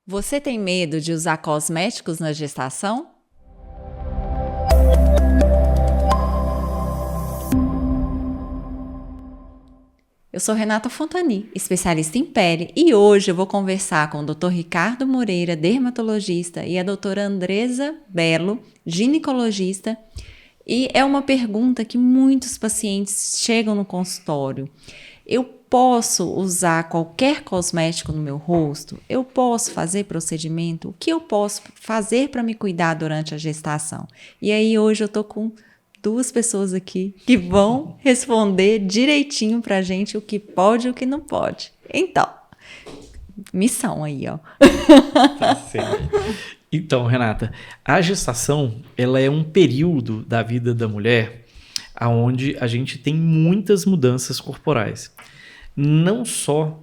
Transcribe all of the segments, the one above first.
Você tem medo de usar cosméticos na gestação? Eu sou Renata Fontani, especialista em pele, e hoje eu vou conversar com o Dr. Ricardo Moreira, dermatologista, e a doutora Andresa Bello, ginecologista. E é uma pergunta que muitos pacientes chegam no consultório. Eu posso usar qualquer cosmético no meu rosto? Eu posso fazer procedimento? O que eu posso fazer para me cuidar durante a gestação? E aí hoje eu tô com duas pessoas aqui que vão responder direitinho pra gente o que pode e o que não pode. Então, missão aí, ó. Tá certo. Então, Renata, a gestação, ela é um período da vida da mulher onde a gente tem muitas mudanças corporais. Não só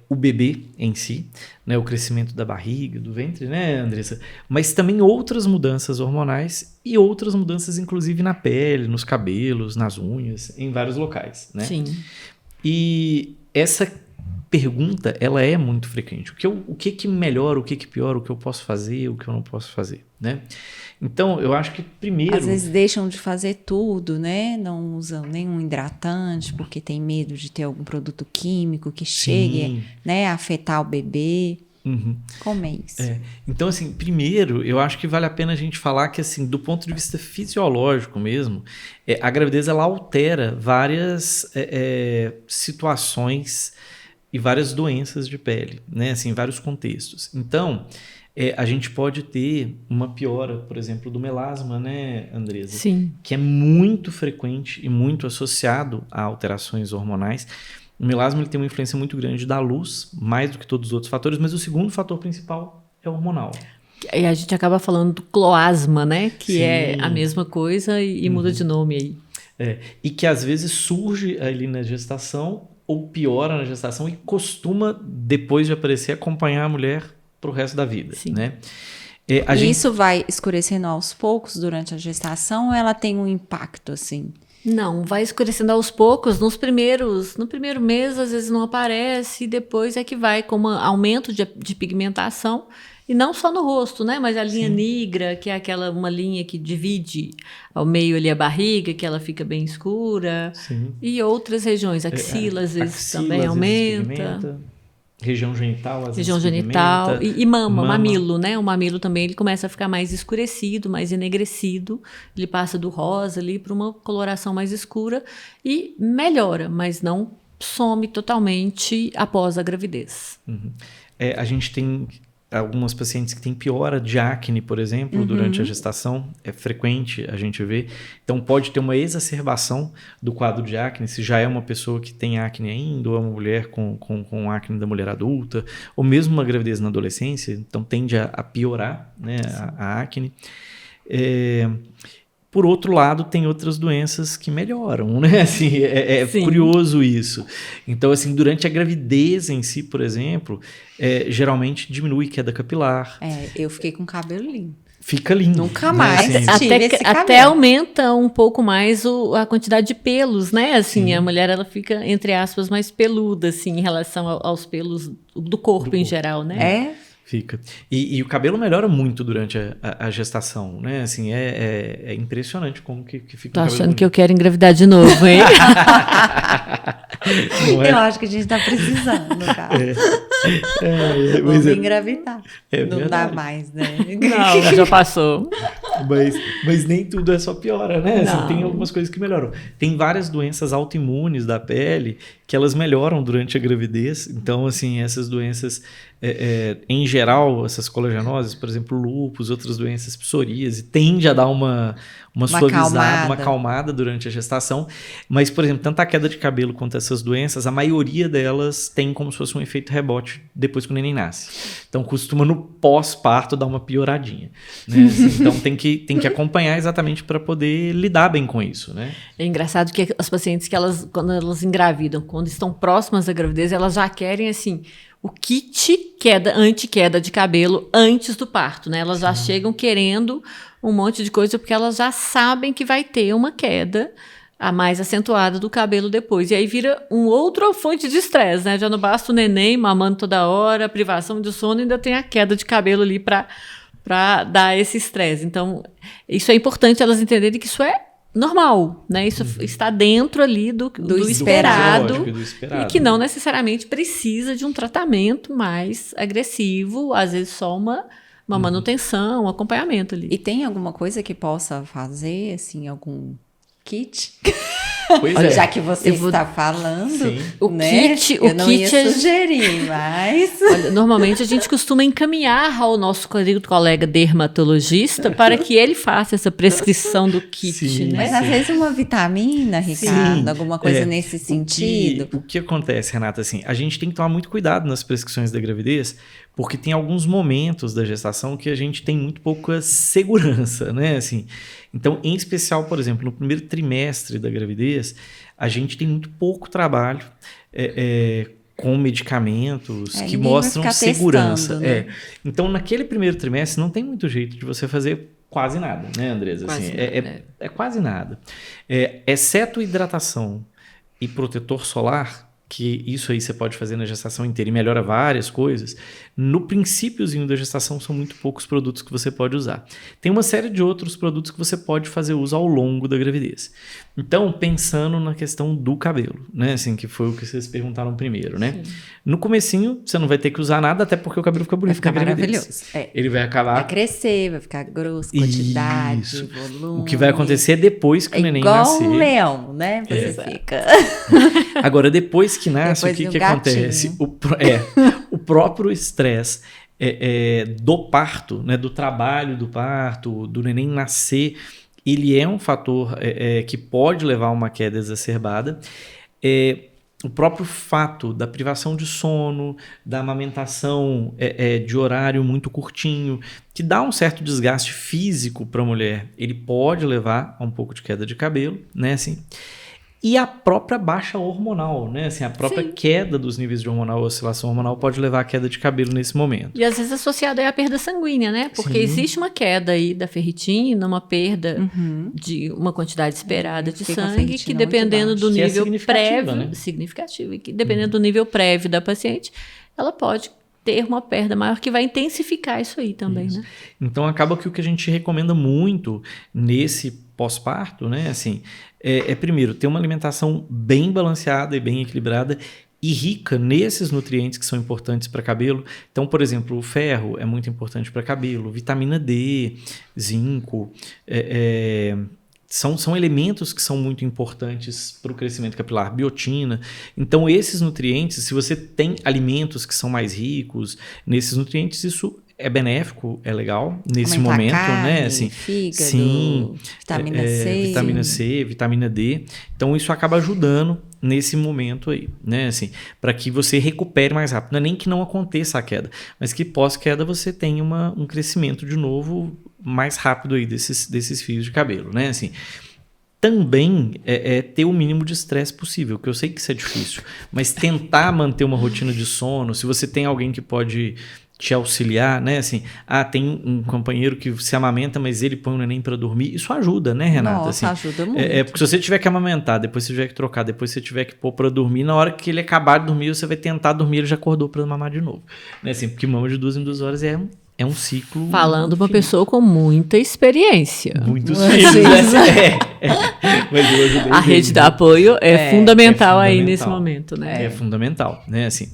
o bebê em si, né, o crescimento da barriga, do ventre, né, Andressa? Mas também outras mudanças hormonais e outras mudanças, inclusive, na pele, nos cabelos, nas unhas, em vários locais, né? Sim. E essa pergunta, ela é muito frequente. O que melhora, o que piora, o que eu posso fazer, o que eu não posso fazer, né? Então, eu acho que primeiro... Às vezes deixam de fazer tudo, né? Não usam nenhum hidratante porque tem medo de ter algum produto químico que chegue, né, a afetar o bebê. Uhum. Como é isso? Então, assim, primeiro, eu acho que vale a pena a gente falar que, assim, do ponto de vista fisiológico mesmo, a gravidez, ela altera várias situações e várias doenças de pele, né? Assim, vários contextos. Então, a gente pode ter uma piora, por exemplo, do melasma, né, Andresa? Sim. Que é muito frequente e muito associado a alterações hormonais. O melasma ele tem uma influência muito grande da luz, mais do que todos os outros fatores, mas o segundo fator principal é hormonal. E a gente acaba falando do cloasma, né? Que Sim. é a mesma coisa e muda de nome aí. E que às vezes surge ali na gestação ou piora na gestação e costuma, depois de aparecer, acompanhar a mulher para o resto da vida. Sim. Né? Isso vai escurecendo aos poucos durante a gestação ou ela tem um impacto assim? Não, vai escurecendo aos poucos. No primeiro mês, às vezes não aparece, e depois é que vai com um aumento de pigmentação. E não só no rosto, né? Mas a linha nigra, que é uma linha que divide ao meio ali a barriga, que ela fica bem escura. Sim. E outras regiões, axila às vezes também aumenta. Região genital, às vezes região genital e mama, mamilo, né? O mamilo também ele começa a ficar mais escurecido, mais enegrecido. Ele passa do rosa ali para uma coloração mais escura e melhora, mas não some totalmente após a gravidez. Uhum. A gente tem algumas pacientes que têm piora de acne, por exemplo, durante a gestação. É frequente a gente ver. Então, pode ter uma exacerbação do quadro de acne, se já é uma pessoa que tem acne ainda, ou é uma mulher com acne da mulher adulta, ou mesmo uma gravidez na adolescência. Então, tende a piorar, né, a acne. Por outro lado, tem outras doenças que melhoram, né? Assim, curioso isso. Então, assim, durante a gravidez em si, por exemplo, geralmente diminui queda capilar. Eu fiquei com cabelo lindo. Fica lindo. Nunca mais. Né? Assim, até aumenta um pouco mais a quantidade de pelos, né? Assim, a mulher, ela fica, entre aspas, mais peluda, assim, em relação aos pelos do corpo em geral, né? Fica. E o cabelo melhora muito durante a gestação, né? Assim, é impressionante como que fica. Tô achando que eu quero engravidar de novo, hein? Eu acho que a gente tá precisando, cara. Vamos engravidar. Não dá mais, né? Não, já passou. Mas nem tudo é só piora, né? Assim, tem algumas coisas que melhoram. Tem várias doenças autoimunes da pele que elas melhoram durante a gravidez. Então, assim, essas doenças, em geral, essas colagenoses, por exemplo, lúpus, outras doenças, psoríase, tende a dar uma suavizada, uma acalmada durante a gestação. Mas, por exemplo, tanto a queda de cabelo quanto essas doenças, a maioria delas tem como se fosse um efeito rebote depois que o neném nasce. Então, costuma no pós-parto dar uma pioradinha. Né? Assim, então, tem que acompanhar exatamente para poder lidar bem com isso. Né? É engraçado que as pacientes, quando elas engravidam, quando estão próximas da gravidez, elas já querem, assim, o kit anti-queda de cabelo antes do parto, né? Elas já chegam querendo um monte de coisa porque elas já sabem que vai ter uma queda a mais acentuada do cabelo depois. E aí vira outra fonte de estresse, né? Já não basta o neném mamando toda hora, privação de sono, ainda tem a queda de cabelo ali para dar esse estresse. Então, isso é importante elas entenderem que isso é normal, né? Isso está dentro ali do esperado, do esperado, e que não necessariamente precisa de um tratamento mais agressivo, às vezes só uma manutenção, um acompanhamento ali. E tem alguma coisa que possa fazer, assim, algum kit? Pois Já que você está falando, Sim. O né? kit, eu não ia sugerir, mas... Olha, normalmente a gente costuma encaminhar ao nosso querido colega dermatologista para que ele faça essa prescrição do kit, Sim, né? Mas às vezes uma vitamina, Ricardo, Sim, alguma coisa nesse sentido. O que acontece, Renata, assim, a gente tem que tomar muito cuidado nas prescrições da gravidez, porque tem alguns momentos da gestação que a gente tem muito pouca segurança, né? Assim, então, em especial, por exemplo, no primeiro trimestre da gravidez, a gente tem muito pouco trabalho com medicamentos que mostram segurança. Testando, né? Então, naquele primeiro trimestre, não tem muito jeito de você fazer quase nada, né, Andresa? Assim, é quase nada. Exceto hidratação e protetor solar, que isso aí você pode fazer na gestação inteira e melhora várias coisas, no princípiozinho da gestação são muito poucos produtos que você pode usar. Tem uma série de outros produtos que você pode fazer uso ao longo da gravidez. Então, pensando na questão do cabelo, né? Assim, que foi o que vocês perguntaram primeiro, né? Sim. No comecinho, você não vai ter que usar nada, até porque o cabelo fica bonito. Vai ficar maravilhoso. Ele vai acabar... Vai crescer, vai ficar grosso, quantidade, isso. volume. O que vai acontecer depois que o neném nascer... igual um leão, né? Você fica... Agora, depois que nasce, o que acontece? O próprio estresse do parto, né, do trabalho do parto, do neném nascer, ele é um fator que pode levar a uma queda exacerbada. O próprio fato da privação de sono, da amamentação de horário muito curtinho, que dá um certo desgaste físico para a mulher, ele pode levar a um pouco de queda de cabelo, né, assim. E a própria baixa hormonal, né? Assim, a própria queda dos níveis de hormonal, oscilação hormonal, pode levar à queda de cabelo nesse momento. E às vezes associada à perda sanguínea, né? Porque existe uma queda aí da ferritina, uma perda de uma quantidade esperada de sangue, que dependendo do nível prévio, né? Significativo, e que dependendo do nível prévio da paciente, ela pode ter uma perda maior que vai intensificar isso aí também, né? Então acaba que o que a gente recomenda muito nesse pós-parto, né? Assim, primeiro, ter uma alimentação bem balanceada e bem equilibrada e rica nesses nutrientes que são importantes para cabelo. Então, por exemplo, o ferro é muito importante para cabelo, vitamina D, zinco, são elementos que são muito importantes para o crescimento capilar, biotina. Então, esses nutrientes, se você tem alimentos que são mais ricos nesses nutrientes, isso é benéfico, é legal nesse aumentar momento, carne, né? Assim, fígado, vitamina C. Vitamina C, vitamina D. Então, isso acaba ajudando nesse momento aí, né? Assim, para que você recupere mais rápido. Não é nem que não aconteça a queda, mas que pós-queda você tenha um crescimento de novo mais rápido aí desses fios de cabelo, né? Assim, também ter o mínimo de estresse possível, que eu sei que isso é difícil, mas tentar manter uma rotina de sono, se você tem alguém que pode te auxiliar, né? Assim, tem um companheiro que se amamenta, mas ele põe o neném para dormir. Isso ajuda, né, Renata? Nossa, assim, ajuda muito. Porque se você tiver que amamentar, depois você tiver que trocar, depois você tiver que pôr para dormir, na hora que ele acabar de dormir, você vai tentar dormir, ele já acordou para mamar de novo. Né? Assim, porque mama de 2 em 2 horas é um ciclo... Falando uma pessoa com muita experiência. Muitos filhos, Mas eu ajudei a rede de apoio é fundamental aí fundamental. nesse momento, né? É fundamental, né? Assim,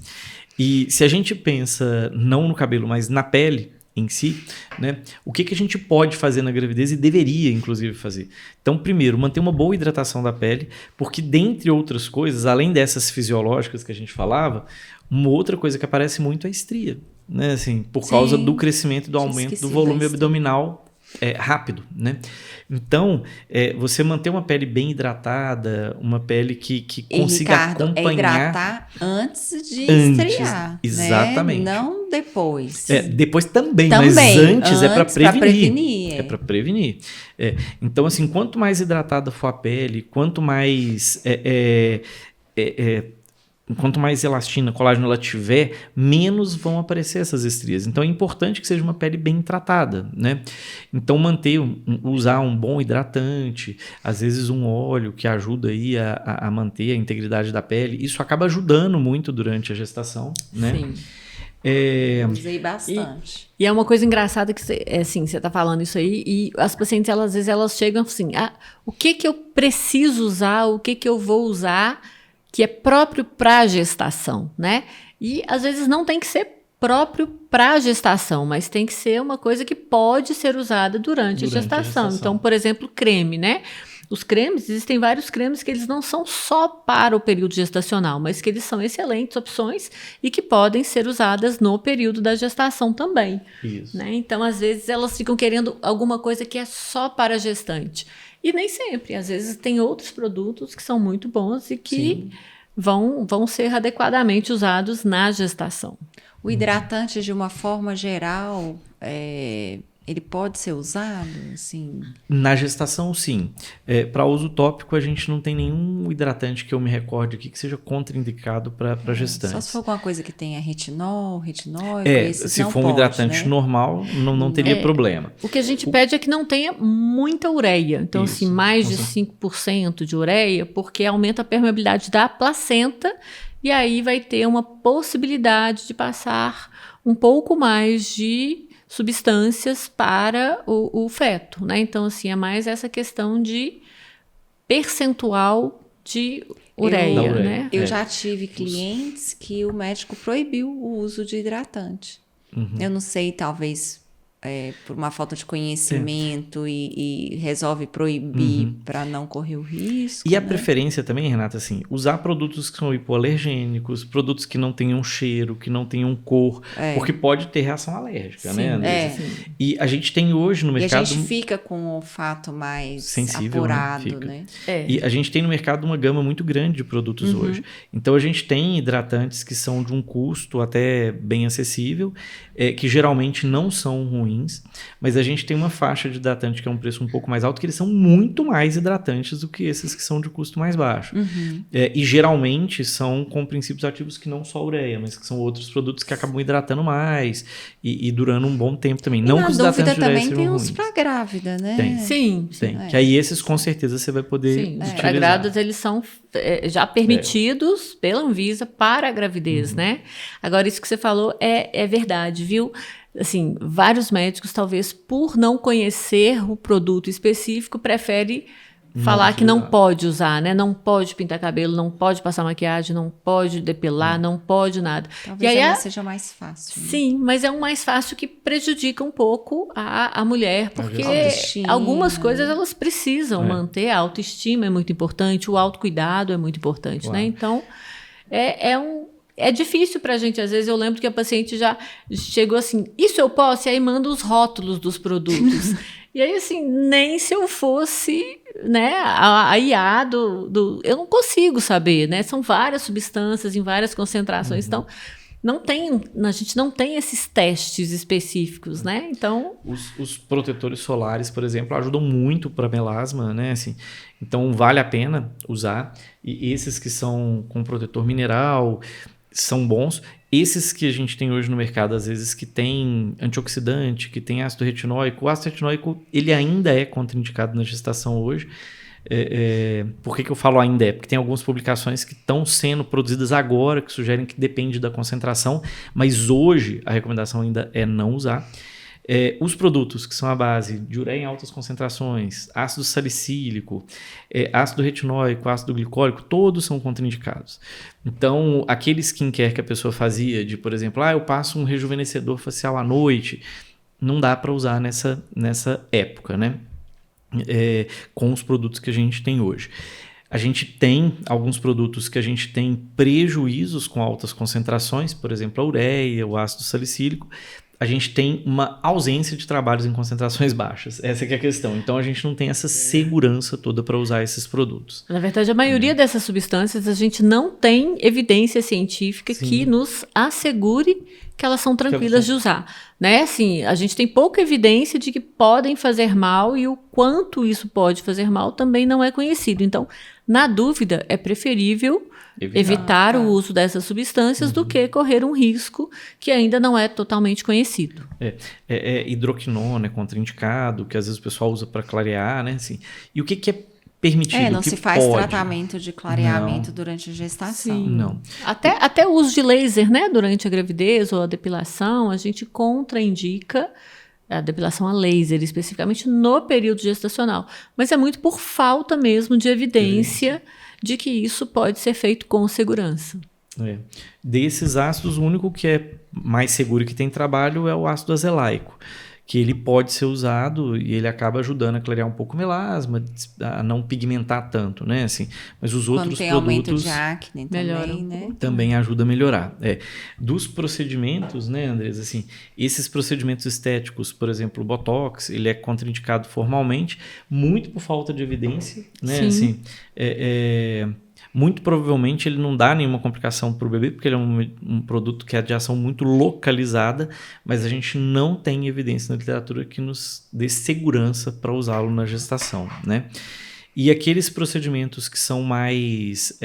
e se a gente pensa não no cabelo, mas na pele em si, né? O que a gente pode fazer na gravidez e deveria, inclusive, fazer? Então, primeiro, manter uma boa hidratação da pele, porque, dentre outras coisas, além dessas fisiológicas que a gente falava, uma outra coisa que aparece muito é a estria, né? Assim, por causa do crescimento e do aumento do volume abdominal rápido, né? Então, você manter uma pele bem hidratada, uma pele que consiga acompanhar... hidratar antes de estrear, exatamente. Né? Não depois. Depois também, mas antes é para prevenir. É para prevenir. Então, assim, quanto mais hidratada for a pele, quanto mais quanto mais elastina, colágeno ela tiver, menos vão aparecer essas estrias. Então é importante que seja uma pele bem tratada, né? Então usar um bom hidratante, às vezes um óleo que ajuda aí a manter a integridade da pele, isso acaba ajudando muito durante a gestação, né? Sim. Usei bastante. E é uma coisa engraçada que você tá falando isso aí, e as pacientes, às vezes, elas chegam assim, o que eu preciso usar, o que eu vou usar, que é próprio para a gestação, né? E, às vezes, não tem que ser próprio para a gestação, mas tem que ser uma coisa que pode ser usada durante a gestação. Então, por exemplo, creme, né? Os cremes, existem vários cremes que eles não são só para o período gestacional, mas que eles são excelentes opções e que podem ser usadas no período da gestação também. Isso. Né? Então, às vezes, elas ficam querendo alguma coisa que é só para a gestante. E nem sempre. Às vezes, tem outros produtos que são muito bons e que vão ser adequadamente usados na gestação. O hidratante, de uma forma geral, ele pode ser usado, assim? Na gestação, sim. Para uso tópico, a gente não tem nenhum hidratante que eu me recorde aqui que seja contraindicado para gestantes. Só se for alguma coisa que tenha retinóico, se for um hidratante normal, não teria problema. O que a gente pede é que não tenha muita ureia. Então, Isso, assim, mais de 5% de ureia, porque aumenta a permeabilidade da placenta e aí vai ter uma possibilidade de passar um pouco mais de substâncias para o feto, né? Então, assim, é mais essa questão de percentual de ureia, né? Eu já tive clientes que o médico proibiu o uso de hidratante. Eu não sei, talvez por uma falta de conhecimento e resolve proibir para não correr o risco. E a preferência também, Renata, assim, usar produtos que são hipoalergênicos, produtos que não tenham cheiro, que não tenham cor, porque pode ter reação alérgica, né, Andressa? E a gente tem hoje no mercado... E a gente fica com o olfato mais sensível, apurado, né? E a gente tem no mercado uma gama muito grande de produtos hoje. Então a gente tem hidratantes que são de um custo até bem acessível, que geralmente não são ruins, mas a gente tem uma faixa de hidratante que é um preço um pouco mais alto, que eles são muito mais hidratantes do que esses que são de custo mais baixo. E geralmente são com princípios ativos que não só ureia, mas que são outros produtos que acabam hidratando mais e durando um bom tempo também. Não que os hidratantes de ureia também tem uns para grávida, né? Tem. Sim. Que aí esses com certeza você vai poder utilizar. Para grávidas eles são já permitidos pela Anvisa para a gravidez, né? Agora, isso que você falou é verdade, viu? Assim, vários médicos, talvez por não conhecer o produto específico, prefere falar que não pode usar, né? Não pode pintar cabelo, não pode passar maquiagem, não pode depilar, não pode nada. Talvez ela seja mais fácil. Né? Sim, mas é um mais fácil que prejudica um pouco a mulher, porque algumas coisas elas precisam manter. A autoestima é muito importante, o autocuidado é muito importante, né? Então, é difícil pra gente. Às vezes eu lembro que a paciente já chegou assim, isso eu posso? E aí manda os rótulos dos produtos. E aí, assim, nem se eu fosse, né, a IA eu não consigo saber, né? São várias substâncias em várias concentrações. Então, a gente não tem esses testes específicos, né? Então... Os protetores solares, por exemplo, ajudam muito para melasma, né? Assim, então, vale a pena usar. E esses que são com protetor mineral são bons. Esses que a gente tem hoje no mercado, às vezes, que tem antioxidante, que tem ácido retinóico. O ácido retinóico, ele ainda é contraindicado na gestação hoje. Por que eu falo ainda é? Porque tem algumas publicações que estão sendo produzidas agora, que sugerem que depende da concentração, mas hoje a recomendação ainda é não usar. Os produtos que são à base de ureia em altas concentrações, ácido salicílico, ácido retinóico, ácido glicólico, todos são contraindicados. Então, aquele skincare que a pessoa fazia de, por exemplo, eu passo um rejuvenescedor facial à noite, não dá para usar nessa época, né? Com os produtos que a gente tem hoje. A gente tem alguns produtos que a gente tem prejuízos com altas concentrações, por exemplo, a ureia, o ácido salicílico. A gente tem uma ausência de trabalhos em concentrações baixas. Essa que é a questão. Então, a gente não tem essa segurança toda para usar esses produtos. Na verdade, a maioria dessas substâncias, a gente não tem evidência científica que nos assegure que elas são tranquilas de usar, né? Assim, a gente tem pouca evidência de que podem fazer mal e o quanto isso pode fazer mal também não é conhecido. Então, na dúvida, é preferível evitar o uso dessas substâncias do que correr um risco que ainda não é totalmente conhecido. Hidroquinona é contraindicado, que às vezes o pessoal usa para clarear, né? Assim, e o que é permitido? Não o que se faz pode? tratamento de clareamento durante a gestação. Sim. Não. Até o uso de laser, né? Durante a gravidez ou a depilação, a gente contraindica a depilação a laser, especificamente no período gestacional. Mas é muito por falta mesmo de evidência de que isso pode ser feito com segurança. Desses ácidos, o único que é mais seguro e que tem trabalho é o ácido azelaico, que ele pode ser usado e ele acaba ajudando a clarear um pouco o melasma, a não pigmentar tanto, né? Assim, mas os outros quando tem produtos aumento de acne também, né? Também ajuda a melhorar. Dos procedimentos, né, Andresa, assim, esses procedimentos estéticos, por exemplo, o Botox, ele é contraindicado formalmente, muito por falta de evidência, né? Assim, muito provavelmente ele não dá nenhuma complicação para o bebê, porque ele é um produto que é de ação muito localizada, mas a gente não tem evidência na literatura que nos dê segurança para usá-lo na gestação, né? E aqueles procedimentos que são mais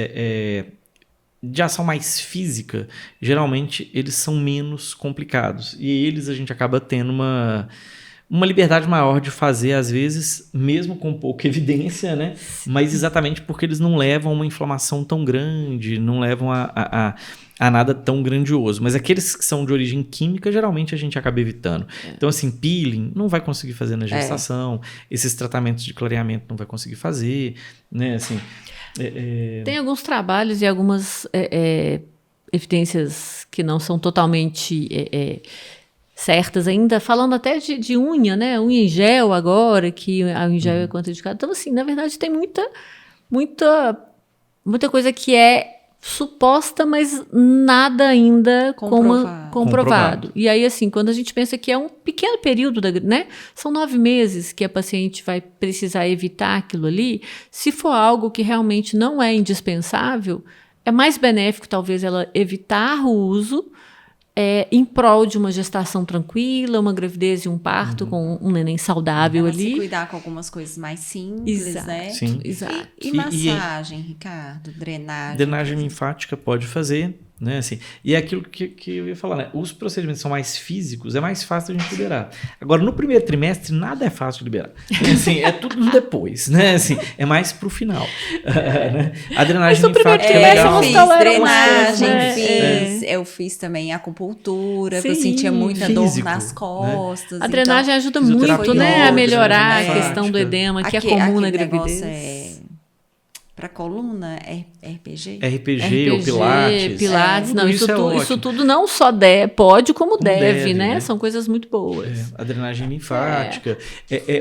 de ação mais física, geralmente eles são menos complicados. E eles a gente acaba tendo uma liberdade maior de fazer, às vezes, mesmo com pouca evidência, né? Mas exatamente porque eles não levam a uma inflamação tão grande, não levam a nada tão grandioso. Mas aqueles que são de origem química, geralmente a gente acaba evitando. Então, assim, peeling não vai conseguir fazer na gestação, esses tratamentos de clareamento não vai conseguir fazer, né? Assim, Tem alguns trabalhos e algumas evidências que não são totalmente certas ainda, falando até de unha, né? Unha em gel agora, que a unha em gel é contraindicada. Então, assim, na verdade, tem muita coisa que é suposta, mas nada ainda comprovado. E aí, assim, quando a gente pensa que é um pequeno período, né? São 9 meses que a paciente vai precisar evitar aquilo ali. Se for algo que realmente não é indispensável, é mais benéfico, talvez, ela evitar o uso em prol de uma gestação tranquila, uma gravidez e um parto com um neném saudável ali. Se cuidar com algumas coisas mais simples, né? Sim. Exato. E massagem, Ricardo? Drenagem? Drenagem linfática pode fazer, né? Assim, e é aquilo que eu ia falar, né? Os procedimentos são mais físicos, é mais fácil a gente liberar. Agora, no primeiro trimestre, nada é fácil de liberar. Assim, é tudo depois, né? Assim, é mais pro final. Né? A drenagem linfática é legal. Eu fiz drenagem, eu fiz também acupuntura, porque eu sentia muita dor nas costas. A drenagem ajuda muito, né? A melhorar a questão do edema, que é comum na gravidez. Para coluna, RPG? RPG ou Pilates. Não, isso tudo não só pode, como deve, né? São coisas muito boas. A drenagem linfática,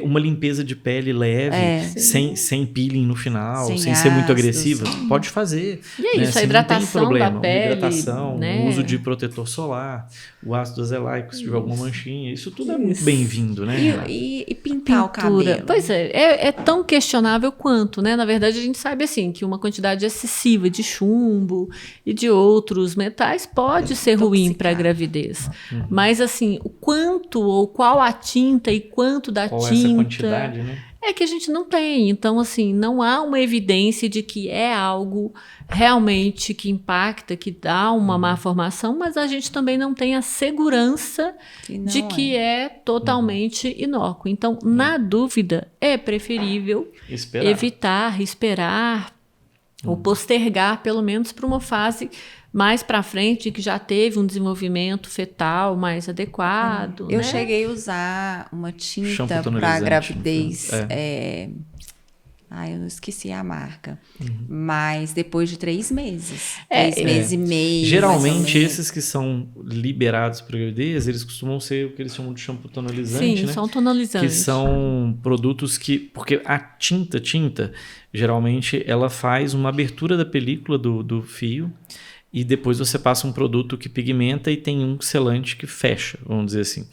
uma limpeza de pele leve, sem peeling no final, sem ser muito agressiva. Pode fazer. E é isso, a hidratação da pele. Hidratação, o uso de protetor solar, o ácido azelaico, se tiver alguma manchinha, isso tudo é muito bem-vindo, né? E pintar o cabelo? Pois é tão questionável quanto, né? Na verdade, a gente sabe assim, que uma quantidade excessiva de chumbo e de outros metais pode ser ruim para a gravidez. Mas assim, o quanto ou qual a tinta e quanto da tinta essa quantidade, né? É que a gente não tem. Então, assim, não há uma evidência de que é algo realmente que impacta, que dá uma má formação, mas a gente também não tem a segurança de que é totalmente inócuo. Então, na dúvida, é preferível esperar ou postergar, pelo menos, para uma fase mais para frente, que já teve um desenvolvimento fetal mais adequado. Eu cheguei a usar uma tinta para gravidez. Eu esqueci a marca. Mas depois de 3 meses. 3 meses e meio. Geralmente, esses que são liberados para gravidez, eles costumam ser o que eles chamam de shampoo tonalizante. Sim, são tonalizantes. Que são produtos que... Porque a tinta, geralmente, ela faz uma abertura da película do fio. E depois você passa um produto que pigmenta e tem um selante que fecha, vamos dizer assim.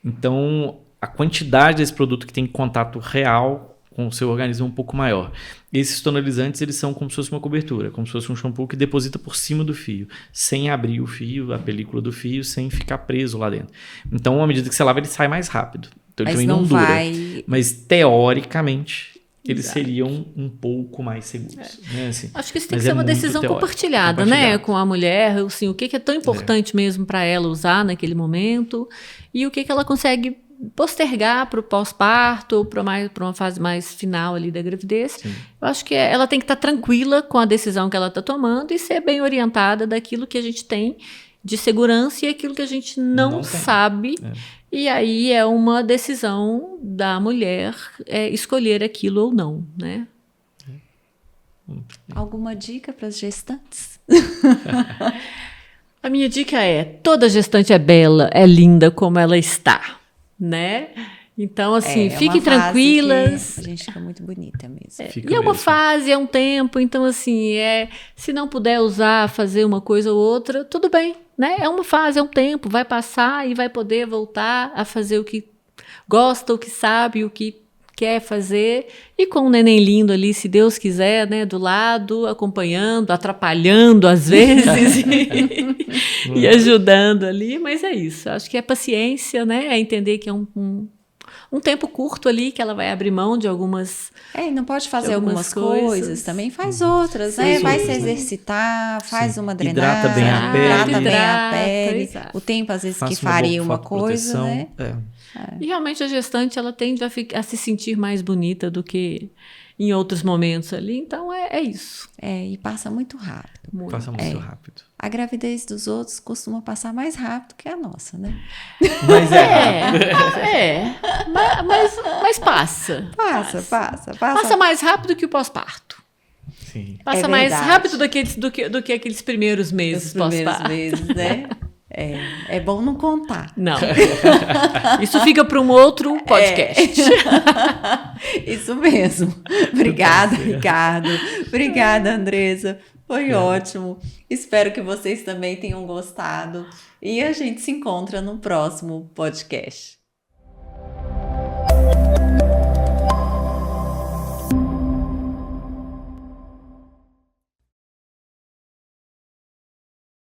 Então, a quantidade desse produto que tem contato real com o seu organismo um pouco maior. Esses tonalizantes, eles são como se fosse uma cobertura, como se fosse um shampoo que deposita por cima do fio, sem abrir o fio, a película do fio, sem ficar preso lá dentro. Então, à medida que você lava, ele sai mais rápido. Então, ele também não dura. Mas, teoricamente, eles seriam um pouco mais seguros. Né? Assim, acho que isso tem que ser uma decisão compartilhada, né? Com a mulher, assim, o que é tão importante mesmo para ela usar naquele momento e o que ela consegue postergar para o pós-parto ou para uma fase mais final ali da gravidez. Sim. Eu acho que ela tem que estar tranquila com a decisão que ela está tomando e ser bem orientada daquilo que a gente tem de segurança e aquilo que a gente não sabe. E aí é uma decisão da mulher escolher aquilo ou não, né? Alguma dica para as gestantes? A minha dica é: toda gestante é bela, é linda como ela está, né? Então, assim, fiquem tranquilas. A gente fica muito bonita mesmo. E é uma fase, é um tempo, então, assim, se não puder usar, fazer uma coisa ou outra, tudo bem, né? É uma fase, é um tempo, vai passar e vai poder voltar a fazer o que gosta, o que sabe, o que quer fazer, e com um neném lindo ali, se Deus quiser, né, do lado, acompanhando, atrapalhando às vezes e ajudando ali, mas é isso, acho que é paciência, né, é entender que é um tempo curto ali, que ela vai abrir mão de algumas... E não pode fazer algumas coisas, também faz outras, né? Vai se exercitar, faz uma drenagem, hidrata bem a pele. Hidrata bem a pele. Exato. O tempo, às vezes, que faria uma coisa, né? E realmente a gestante, ela tende a se sentir mais bonita do que em outros momentos ali, então é isso. E passa muito rápido. Passa muito rápido. A gravidez dos outros costuma passar mais rápido que a nossa, né? Mas mas passa. Passa mais rápido que o pós-parto. Sim. Passa mais rápido do que aqueles primeiros meses pós-parto. Né? É bom não contar. Não. Isso fica para um outro podcast. Isso mesmo. Obrigada, Ricardo. Obrigada, Andresa. Foi ótimo. Espero que vocês também tenham gostado. E a gente se encontra no próximo podcast.